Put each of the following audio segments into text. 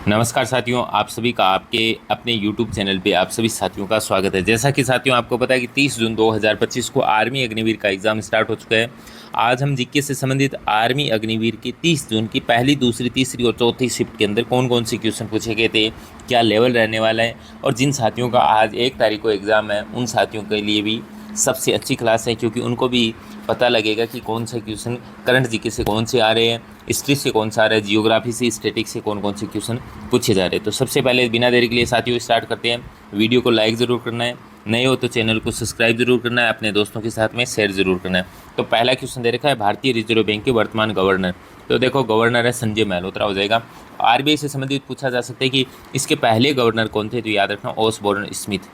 नमस्कार साथियों, आप सभी का आपके अपने YouTube चैनल पे आप सभी साथियों का स्वागत है। जैसा कि साथियों आपको पता है कि 30 जून 2025 को आर्मी अग्निवीर का एग्ज़ाम स्टार्ट हो चुका है। आज हम जीके से संबंधित आर्मी अग्निवीर की 30 जून की पहली, दूसरी, तीसरी और चौथी शिफ्ट के अंदर कौन कौन से क्वेश्चन पूछे गए थे, क्या लेवल रहने वाला है और जिन साथियों का आज 1 तारीख को एग्ज़ाम है उन साथियों के लिए भी सबसे अच्छी क्लास है, क्योंकि उनको भी पता लगेगा कि कौन से क्वेश्चन करंट जीके से कौन से आ रहे हैं, हिस्ट्री से कौन सा आ रहा है, जियोग्राफी से, स्टैटिक्स से कौन कौन से क्वेश्चन पूछे जा रहे हैं। तो सबसे पहले बिना देरी के लिए साथियों स्टार्ट करते हैं। वीडियो को लाइक ज़रूर करना है, नए हो तो चैनल को सब्सक्राइब जरूर करना है, अपने दोस्तों के साथ में शेयर जरूर करना है। तो पहला क्वेश्चन दे रखा है भारतीय रिजर्व बैंक के वर्तमान गवर्नर। तो देखो गवर्नर है संजय मल्होत्रा हो जाएगा। आरबीआई से संबंधित पूछा जा सकता है कि इसके पहले गवर्नर कौन थे, तो याद रखना ओसबोर्न स्मिथ।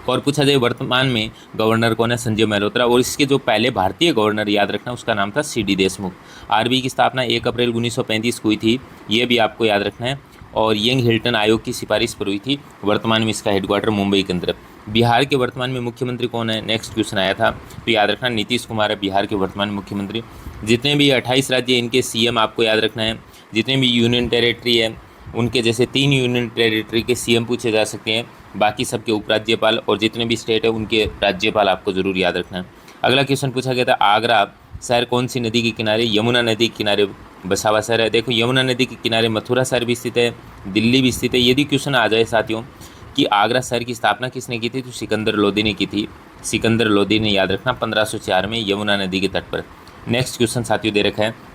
और पूछा जाए वर्तमान में गवर्नर कौन है, संजय मल्होत्रा। और इसके जो पहले भारतीय गवर्नर याद रखना उसका नाम था सीडी देशमुख। आरबीआई की स्थापना 1 अप्रैल 1935 को हुई थी, ये भी आपको याद रखना है। और यंग हिल्टन आयोग की सिफारिश पर हुई थी। वर्तमान में इसका हेडक्वार्टर मुंबई के अंदर। बिहार के वर्तमान में मुख्यमंत्री कौन है, नेक्स्ट क्वेश्चन आया था, तो याद रखना नीतीश कुमार है बिहार के वर्तमान मुख्यमंत्री। जितने भी 28 राज्य इनके सीएम आपको याद रखना है। जितने भी यूनियन टेरिटरी है उनके जैसे 3 यूनियन टेरिटरी के सीएम पूछे जा सकते हैं, बाकी सबके उपराज्यपाल, और जितने भी स्टेट है उनके राज्यपाल आपको जरूर याद रखना है। अगला क्वेश्चन पूछा गया था आगरा शहर कौन सी नदी के किनारे, यमुना नदी के किनारे बसा हुआ शहर है। देखो यमुना नदी के किनारे मथुरा शहर भी स्थित है, दिल्ली भी स्थित है। यदि क्वेश्चन आ जाए साथियों कि आगरा शहर की स्थापना किसने की थी, तो सिकंदर लोदी ने की थी। सिकंदर लोदी ने याद रखना 1504 में यमुना नदी के तट पर। नेक्स्ट क्वेश्चन साथियों दे रखा है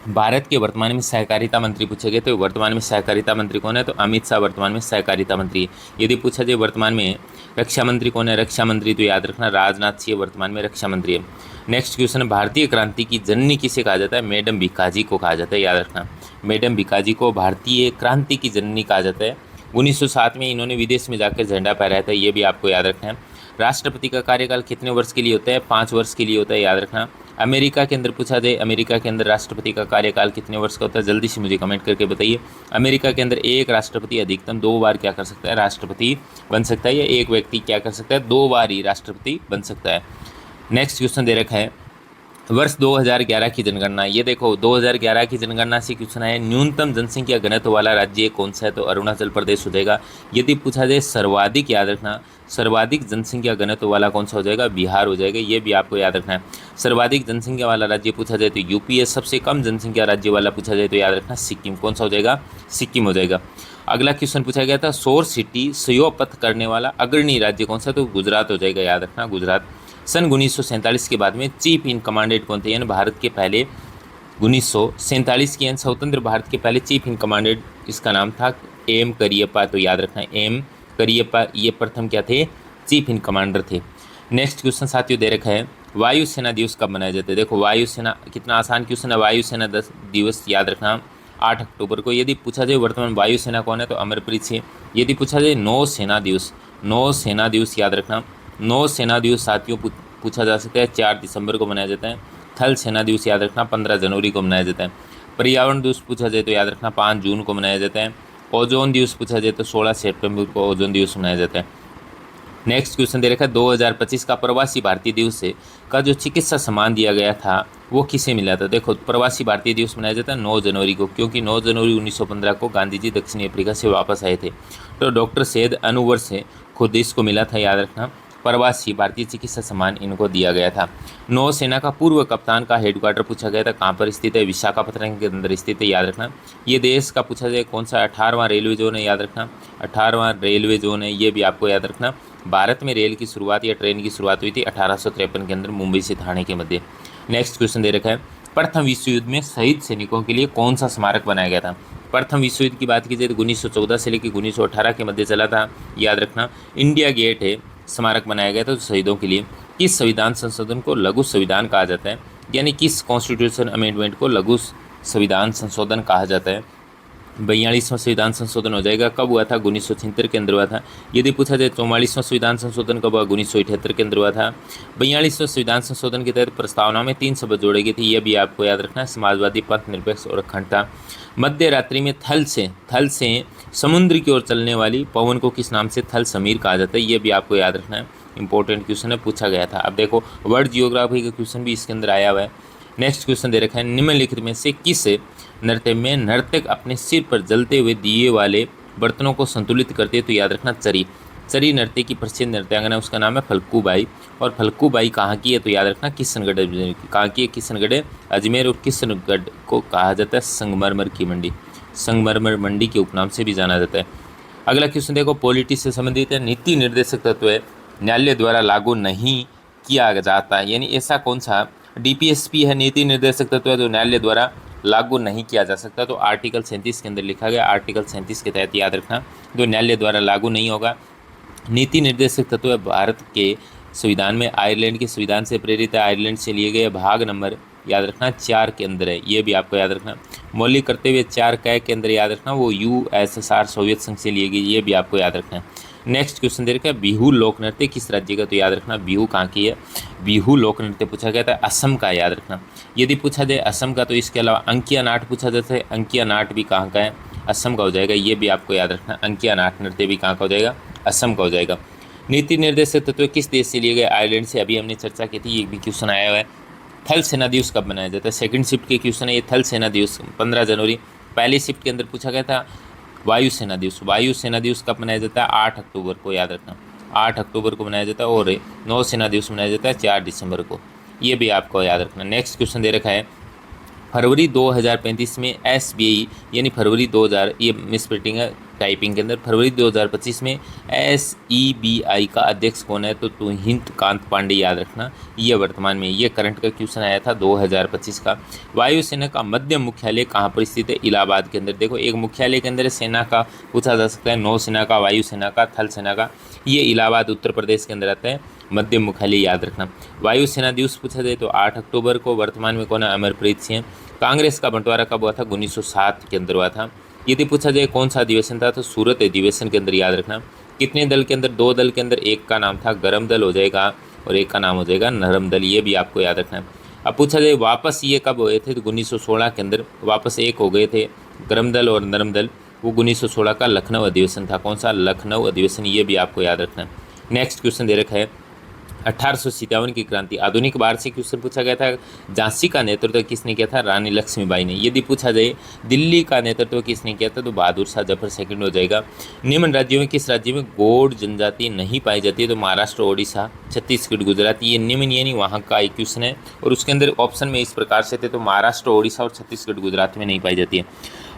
भारत के वर्तमान में सहकारिता मंत्री पूछे गए, तो वर्तमान में सहकारिता मंत्री कौन है, तो अमित शाह वर्तमान में सहकारिता मंत्री है। यदि पूछा जाए वर्तमान में रक्षा मंत्री कौन है, रक्षा मंत्री तो याद रखना राजनाथ सिंह वर्तमान में रक्षा मंत्री है। नेक्स्ट क्वेश्चन है भारतीय क्रांति की जननी किसे कहा जाता है, मैडम भिकाजी को कहा जाता है, याद रखना मैडम भिकाजी को भारतीय क्रांति की जननी कहा जाता है। 1907 में इन्होंने विदेश में जाकर झंडा फहराया था, ये भी आपको याद रखना है। राष्ट्रपति का कार्यकाल कितने वर्ष के लिए होता है, 5 वर्ष के लिए होता है, याद रखना। अमेरिका के अंदर पूछा जाए अमेरिका के अंदर राष्ट्रपति का कार्यकाल कितने वर्ष का होता है, जल्दी से मुझे कमेंट करके बताइए। अमेरिका के अंदर एक राष्ट्रपति अधिकतम 2 बार क्या कर सकता है, राष्ट्रपति बन सकता है, या एक व्यक्ति क्या कर सकता है, 2 बार ही राष्ट्रपति बन सकता है। नेक्स्ट क्वेश्चन दे रखा है वर्ष 2011 की जनगणना। ये देखो 2011 की जनगणना से क्वेश्चन है न्यूनतम जनसंख्या घनत्व वाला राज्य कौन सा है, तो अरुणाचल प्रदेश हो जाएगा। यदि पूछा जाए सर्वाधिक, याद रखना सर्वाधिक जनसंख्या घनत्व वाला कौन सा हो जाएगा, बिहार हो जाएगा, ये भी आपको याद रखना है। सर्वाधिक जनसंख्या वाला राज्य पूछा जाए तो यूपी है। सबसे कम जनसंख्या राज्य वाला पूछा जाए तो याद रखना सिक्किम, कौन सा हो जाएगा, सिक्किम हो जाएगा। अगला क्वेश्चन पूछा गया था सौर सिटी स्वयोपथ करने वाला अग्रणी राज्य कौन सा, तो गुजरात हो जाएगा, याद रखना गुजरात। सन 1947 के बाद में चीफ इन कमांडेंट कौन थे, यानी भारत के पहले 1947 के यानी स्वतंत्र भारत के पहले चीफ इन कमांडेंट, इसका नाम था एम करियप्पा, तो याद रखना एम करियप्पा, ये प्रथम क्या थे, चीफ इन कमांडर थे। नेक्स्ट क्वेश्चन साथियों दे रखा है वायुसेना दिवस कब मनाया जाता है। देखो वायुसेना, कितना आसान क्वेश्चन है। वायुसेना दिवस याद रखना 8 अक्टूबर को। यदि पूछा जाए वर्तमान वायुसेना कौन है, तो अमरप्रीत सिंह। यदि पूछा जाए नौसेना दिवस, नौसेना दिवस याद रखना नौसेना दिवस साथियों पूछा जा सकता है 4 दिसंबर को मनाया जाता है। थल सेना दिवस याद रखना 15 जनवरी को मनाया जाता है। पर्यावरण दिवस पूछा जाए तो याद रखना 5 जून को मनाया जाता है। ओजोन दिवस पूछा जाए तो 16 सितंबर को ओजोन दिवस मनाया जाता है। नेक्स्ट क्वेश्चन दे रखा है 2025 का प्रवासी भारतीय दिवस का जो चिकित्सा सम्मान दिया गया था वो किसे मिला था। देखो प्रवासी भारतीय दिवस मनाया जाता है 9 जनवरी को, क्योंकि 9 जनवरी 1915 को गांधी जी दक्षिण अफ्रीका से वापस आए थे, तो डॉक्टर सैयद अनवर से खुद इसको मिला था, याद रखना प्रवासी भारतीय चिकित्सा सम्मान इनको दिया गया था। नौसेना का पूर्व कप्तान का हेडक्वार्टर पूछा गया था कहाँ पर स्थित है, विशाखापट्टनम के अंदर स्थित है, याद रखना। ये देश का पूछा जाए कौन सा 18वां रेलवे जोन है, याद रखना 18वां रेलवे जोन है, ये भी आपको याद रखना। भारत में रेल की शुरुआत या ट्रेन की शुरुआत हुई थी 1853 के अंदर मुंबई से ठाणे के मध्य। नेक्स्ट क्वेश्चन दे रखा है प्रथम विश्व युद्ध में शहीद सैनिकों के लिए कौन सा स्मारक बनाया गया था। प्रथम विश्व युद्ध की बात की जाए तो 1914 से लेकर 1918 के मध्य चला था, याद रखना। इंडिया गेट है स्मारक बनाया गया था शहीदों के लिए। किस संविधान संशोधन को लघु संविधान कहा जाता है, यानी किस कॉन्स्टिट्यूशन अमेंडमेंट को लघु संविधान संशोधन कहा जाता है। 42वां संविधान संशोधन हो जाएगा, कब हुआ था, 1976 के अंदर हुआ था। यदि पूछा जाए 44वां संविधान संशोधन कब हुआ, 1978 के अंदर हुआ था। 42वां संविधान संशोधन के तहत प्रस्तावना में 3 शब्द जोड़े गए थे, यह भी आपको याद रखना है, समाजवादी, पंथ निरपेक्ष और अखंडता। मध्य रात्रि में थल से समुद्र की ओर चलने वाली पवन को किस नाम से थल समीर कहा जाता है, ये भी आपको याद रखना है, इंपॉर्टेंट क्वेश्चन है, पूछा गया था। अब देखो वर्ल्ड जियोग्राफी का क्वेश्चन भी इसके अंदर आया हुआ है। नेक्स्ट क्वेश्चन दे रखा है निम्नलिखित में से किस नृत्य में नर्तक अपने सिर पर जलते हुए दिए वाले बर्तनों को संतुलित करते हैं, तो याद रखना चरी। चरी नृत्य की प्रसिद्ध नृत्यांगना, उसका नाम है फल्कू बाई। और फल्कू बाई कहाँ की है, तो याद रखना किशनगढ़ अजमेर की। कहाँ की है, किशनगढ़ अजमेर। और किशनगढ़ को कहा जाता है संगमरमर की मंडी, संगमरमर मंडी के उपनाम से भी जाना जाता है। अगला क्वेश्चन देखो, पॉलिटी से संबंधित है। नीति निर्देशक तत्व है न्यायालय द्वारा लागू नहीं किया जाता है, यानी ऐसा कौन सा डीपीएसपी है, नीति निर्देशक तत्व है जो न्यायालय द्वारा लागू नहीं किया जा सकता, तो आर्टिकल 37 के अंदर लिखा गया। आर्टिकल 37 के तहत याद रखना जो न्यायालय द्वारा लागू नहीं होगा। नीति निर्देशक तत्व भारत के संविधान में आयरलैंड के संविधान से प्रेरित है, आयरलैंड से लिए गए। भाग नंबर याद रखना 4 के अंदर है, ये भी आपको याद रखना। मौलिक करते हुए 4 कै के अंदर याद रखना वो यूएसएसआर सोवियत संघ से लिए गई, ये भी आपको याद रखना है। नेक्स्ट क्वेश्चन दे रखा है, बिहू लोक नृत्य किस राज्य का, तो याद रखना बिहू कहाँ की है। बिहू लोक नृत्य पूछा गया था असम का, याद रखना। यदि पूछा जाए असम का, तो इसके अलावा अंकिया नाट पूछा जाता है, अंकिया नाट भी कहाँ का है, असम का हो जाएगा, ये भी आपको याद रखना। अंकिया नाट नृत्य भी कहाँ का हो जाएगा, असम का हो जाएगा। नीति निर्देशक तत्व किस देश से लिए गए, आयरलैंड से, अभी हमने चर्चा की थी, ये भी क्वेश्चन आया हुआ है। थल सेना दिवस कब मनाया जाता है, सेकंड शिफ्ट के क्वेश्चन है ये। थल सेना दिवस 15 जनवरी। पहली शिफ्ट के अंदर पूछा गया था वायु सेना दिवस, वायु सेना दिवस कब मनाया जाता है, 8 अक्टूबर को, याद रखना 8 अक्टूबर को मनाया जाता है। और नौसेना दिवस मनाया जाता है 4 दिसंबर को, ये भी आपको याद रखना। नेक्स्ट क्वेश्चन दे रखा है, फरवरी 2035 में एसबीआई यानी फरवरी 2000, ये मिसप्रिंटिंग है टाइपिंग के अंदर, फरवरी 2025 में एसईबीआई का अध्यक्ष कौन है, तो तुहिंत कांत पांडे, याद रखना। ये वर्तमान में, ये करंट का क्वेश्चन आया था 2025 का। वायुसेना का मध्य मुख्यालय कहाँ पर स्थित है, इलाहाबाद के अंदर। देखो एक मुख्यालय के अंदर सेना का पूछा जा सकता है, नौसेना का, वायुसेना का, थल सेना का, ये इलाहाबाद उत्तर प्रदेश के अंदर आता है मध्य मुख्यालय, याद रखना। वायुसेना दिवस पूछा जाए तो 8 अक्टूबर को। वर्तमान में कौन है, अमरप्रीत सिंह। कांग्रेस का बंटवारा कब हुआ था, 1907 के अंदर हुआ था। यदि पूछा जाए कौन सा अधिवेशन था, तो सूरत अधिवेशन के अंदर, याद रखना। कितने दल के अंदर, 2 दल के अंदर, एक का नाम था गरम दल हो जाएगा और एक का नाम हो जाएगा नरम दल, ये भी आपको याद रखना है। अब पूछा जाए वापस ये कब हुए थे, तो 1916 के अंदर वापस एक हो गए थे गरम दल और नरम दल, वो 1916 का लखनऊ अधिवेशन था। कौन सा, लखनऊ अधिवेशन, ये भी आपको याद रखना है। नेक्स्ट क्वेश्चन दे रखा है, 1857 की क्रांति, आधुनिक भारत से क्वेश्चन पूछा गया था। झांसी का नेतृत्व किसने किया था, रानी लक्ष्मीबाई ने। यदि पूछा जाए दिल्ली का नेतृत्व किसने किया था, तो बहादुर शाह जफर सेकंड हो जाएगा। निम्न राज्यों में किस राज्य में गौड़ जनजाति नहीं पाई जाती है, तो महाराष्ट्र, ओडिशा, छत्तीसगढ़, गुजरात। ये निम्न यानी वहाँ का एक क्वेश्चन है, और उसके अंदर ऑप्शन में इस प्रकार से थे, तो महाराष्ट्र, ओडिशा और छत्तीसगढ़, गुजरात में नहीं पाई जाती है।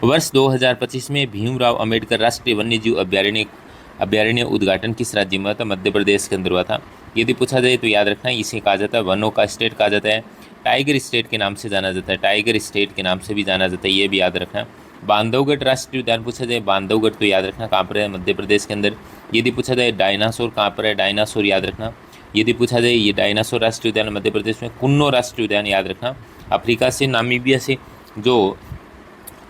वर्ष 2025 में भीमराव अम्बेडकर राष्ट्रीय वन्यजीव अभ्यारण्य उद्घाटन किस राज्य में हुआ था, मध्य प्रदेश के अंदर हुआ था। यदि पूछा जाए तो याद रखना इसे कहा जाता है वनों का स्टेट कहा जाता है, टाइगर स्टेट के नाम से जाना जाता है, टाइगर स्टेट के नाम से भी जाना जाता है, ये भी याद रखना। बांधवगढ़ राष्ट्रीय उद्यान पूछा जाए, बांधवगढ़ तो याद रखना कहाँ पर है, मध्य प्रदेश के अंदर। यदि पूछा जाए डायनासोर कहाँ पर है, डायनासोर याद रखना। यदि पूछा जाए ये डायनासोर राष्ट्रीय उद्यान मध्य प्रदेश में, कुन्नो राष्ट्रीय उद्यान, याद रखना। अफ्रीका से, नामीबिया से जो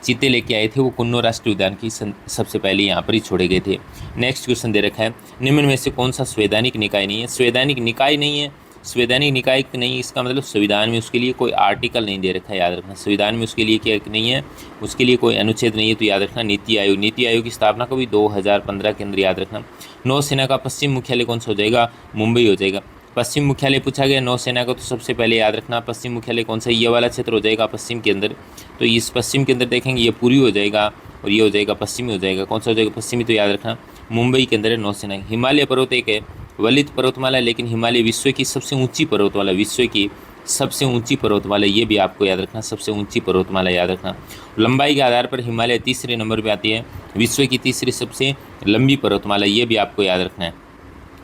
चीते लेके आए थे वो कुन्नो राष्ट्रीय उद्यान की सबसे पहले यहाँ पर ही छोड़े गए थे। नेक्स्ट क्वेश्चन दे रखा है, निम्न में से कौन सा संवैधानिक निकाय नहीं है, संवैधानिक निकाय नहीं है, संवैधानिक निकाय नहीं, इसका मतलब संविधान में उसके लिए कोई आर्टिकल नहीं दे रखा है, याद रखना। संविधान में उसके लिए क्या नहीं है, उसके लिए कोई अनुच्छेद नहीं है, तो याद रखना नीति आयोग। नीति आयोग की स्थापना कभी 2015 के अंदर, याद रखना। नौसेना का पश्चिम मुख्यालय कौन सा हो जाएगा, मुंबई हो जाएगा। पश्चिम मुख्यालय पूछा गया नौसेना का, तो सबसे पहले याद रखना पश्चिम मुख्यालय कौन सा, ये वाला क्षेत्र हो जाएगा पश्चिम के अंदर। तो इस पश्चिम के अंदर देखेंगे ये पूर्वी हो जाएगा और ये हो जाएगा पश्चिमी हो जाएगा। कौन सा हो जाएगा, पश्चिमी, तो याद रखना मुंबई के अंदर है नौसेना। हिमालय पर्वत एक है वलित पर्वतमाला, लेकिन हिमालय विश्व की सबसे ऊंची पर्वतमाला, विश्व की सबसे ऊंची पर्वतमाला, ये भी आपको याद रखना, सबसे ऊंची पर्वतमाला, याद रखना। लंबाई के आधार पर हिमालय तीसरे नंबर पर आती है, विश्व की तीसरी सबसे लंबी पर्वतमाला, ये भी आपको याद रखना है।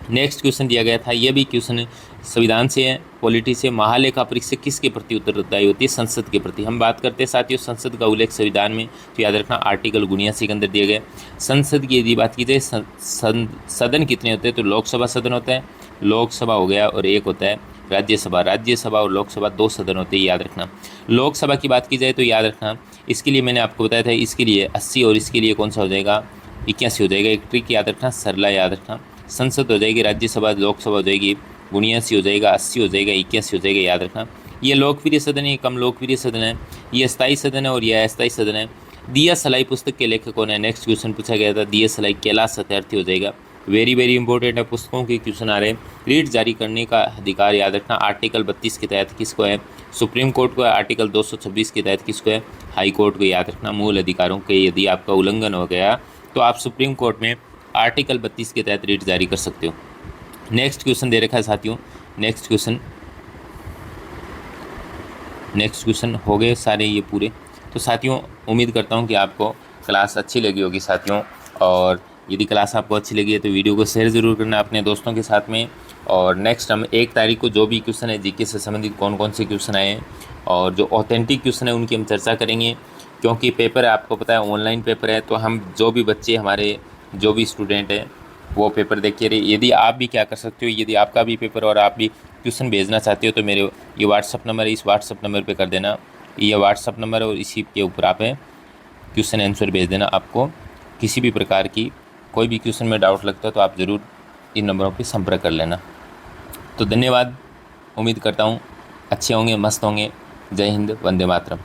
नेक्स्ट क्वेश्चन दिया गया था, यह भी क्वेश्चन संविधान से है, पॉलिटी से। महालेखा परीक्षक किसके प्रति उत्तरदायी होती है, संसद के प्रति। हम बात करते हैं साथियों संसद का उल्लेख संविधान में, तो याद रखना आर्टिकल 79 के अंदर दिए गए। संसद की यदि बात की जाए सदन कितने होते हैं, तो लोकसभा सदन होता है, लोकसभा हो गया, और एक होता है राज्यसभा। राज्यसभा और लोकसभा 2 सदन होते हैं, याद रखना। लोकसभा की बात की जाए तो याद रखना इसके लिए मैंने आपको बताया था, इसके लिए 80 और इसके लिए कौन सा हो जाएगा, 81 हो जाएगा। एक ट्रिक याद रखना, सरला याद रखना। संसद हो जाएगी, राज्यसभा, लोकसभा हो जाएगी, 79 हो जाएगा, 80 हो जाएगा, 81 हो जाएगा, याद रखना। ये लोकप्रिय सदन है, कम लोकप्रिय सदन है, ये स्थायी सदन है और यह अस्थायी सदन है। दिया सलाई पुस्तक के लेखक कौन है, नेक्स्ट क्वेश्चन पूछा गया था। दिया सलाई कैलाश सत्यार्थी हो जाएगा। वेरी वेरी इंपॉर्टेंट है, पुस्तकों के क्वेश्चन आ रहे हैं। रीट जारी करने का अधिकार याद रखना आर्टिकल 32 के तहत किसको है? सुप्रीम कोर्ट को है। आर्टिकल 226 के तहत किसको है? हाई कोर्ट को। याद रखना मूल अधिकारों के यदि आपका उल्लंघन हो गया तो आप सुप्रीम कोर्ट में आर्टिकल 32 के तहत रीट जारी कर सकते हो। नेक्स्ट क्वेश्चन दे रखा है साथियों, नेक्स्ट क्वेश्चन हो गए सारे ये पूरे। तो साथियों उम्मीद करता हूँ कि आपको क्लास अच्छी लगी होगी साथियों, और यदि क्लास आपको अच्छी लगी है तो वीडियो को शेयर ज़रूर करना अपने दोस्तों के साथ में। और नेक्स्ट हम 1 तारीख को जो भी क्वेश्चन है जीके से संबंधित कौन कौन से क्वेश्चन आए हैं और जो ऑथेंटिक क्वेश्चन है उनकी हम चर्चा करेंगे, क्योंकि पेपर है आपको पता है ऑनलाइन पेपर है, तो हम जो भी बच्चे हमारे जो भी स्टूडेंट हैं वो पेपर देख के रहे। यदि आप भी क्या कर सकते हो, यदि आपका भी पेपर और आप भी क्वेश्चन भेजना चाहते हो तो मेरे ये व्हाट्सअप नंबर है, इस व्हाट्सअप नंबर पे कर देना। ये व्हाट्सअप नंबर है और इसी के ऊपर आप क्वेश्चन आंसर भेज देना। आपको किसी भी प्रकार की कोई भी क्वेश्चन में डाउट लगता है तो आप ज़रूर इन नंबरों पे संपर्क कर लेना। तो धन्यवाद, उम्मीद करता हूँ अच्छे होंगे, मस्त होंगे। जय हिंद, वंदे मातरम।